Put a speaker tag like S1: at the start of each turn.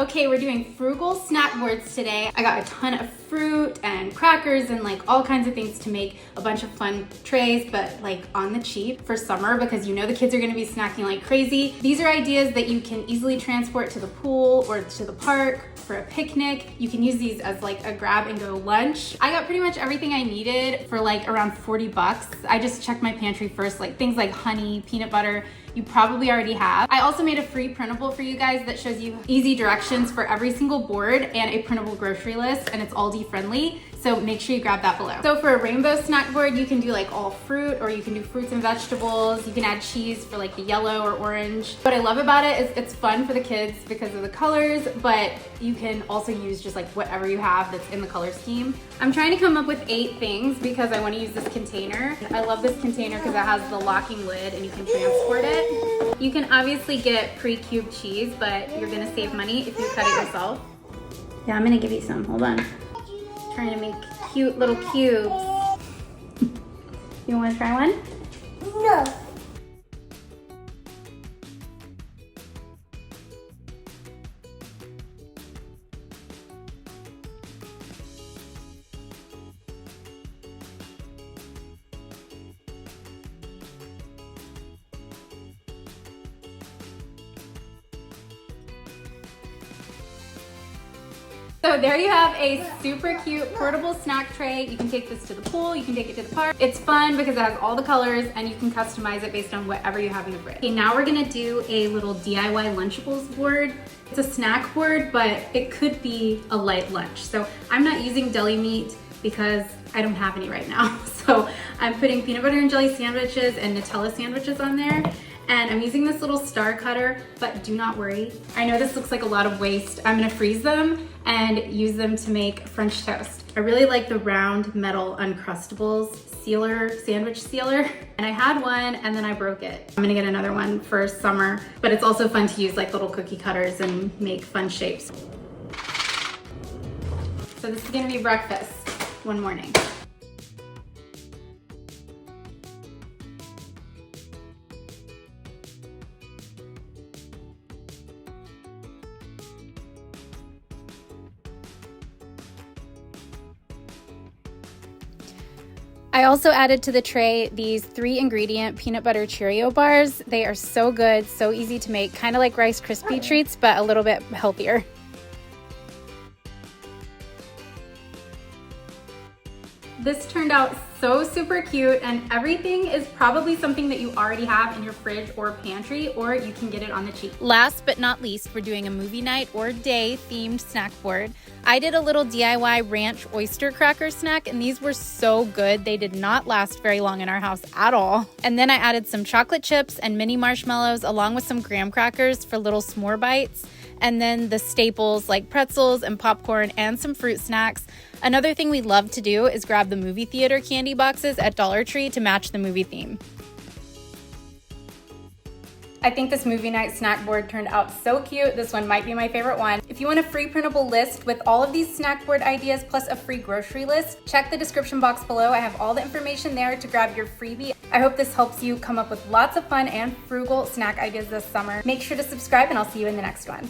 S1: Okay, we're doing frugal snack boards today. I got a ton of fruit and crackers and like all kinds of things to make a bunch of fun trays, but like on the cheap for summer because you know the kids are gonna be snacking like crazy. These are ideas that you can easily transport to the pool or to the park for a picnic. You can use these as like a grab and go lunch. I got pretty much everything I needed for like around 40 bucks. I just checked my pantry first, like things like honey, peanut butter, you probably already have. I also made a free printable for you guys that shows you easy directions for every single board and a printable grocery list, and it's Aldi friendly. So make sure you grab that below. So for a rainbow snack board, you can do like all fruit, or you can do fruits and vegetables. You can add cheese for like the yellow or orange. What I love about it is it's fun for the kids because of the colors, but you can also use just like whatever you have that's in the color scheme. I'm trying to come up with 8 things because I want to use this container. I love this container because it has the locking lid and you can transport it. You can obviously get pre-cubed cheese, but you're gonna save money if you cut it yourself. Yeah, I'm gonna give you some, hold on. Trying to make cute little cubes. You wanna try one?
S2: No.
S1: So there you have a super cute portable snack tray. You can take this to the pool, you can take it to the park. It's fun because it has all the colors and you can customize it based on whatever you have in the fridge. Okay, now we're gonna do a little DIY Lunchables board. It's a snack board, but it could be a light lunch. So I'm not using deli meat because I don't have any right now. So I'm putting peanut butter and jelly sandwiches and Nutella sandwiches on there. And I'm using this little star cutter, but do not worry. I know this looks like a lot of waste. I'm gonna freeze them and use them to make French toast. I really like the round metal Uncrustables sandwich sealer. And I had one and then I broke it. I'm gonna get another one for summer, but it's also fun to use like little cookie cutters and make fun shapes. So this is gonna be breakfast one morning. I also added to the tray these 3-ingredient peanut butter Cheerio bars. They are so good, so easy to make, kind of like Rice Krispie treats, but a little bit healthier. This turned out so super cute, and everything is probably something that you already have in your fridge or pantry, or you can get it on the cheap. Last but not least, we're doing a movie night or day themed snack board. I did a little DIY ranch oyster cracker snack, and these were so good. They did not last very long in our house at all. And then I added some chocolate chips and mini marshmallows along with some graham crackers for little s'more bites. And then the staples like pretzels and popcorn and some fruit snacks. Another thing we love to do is grab the movie theater candy boxes at Dollar Tree to match the movie theme. I think this movie night snack board turned out so cute. This one might be my favorite one. If you want a free printable list with all of these snack board ideas plus a free grocery list, check the description box below. I have all the information there to grab your freebie. I hope this helps you come up with lots of fun and frugal snack ideas this summer. Make sure to subscribe and I'll see you in the next one.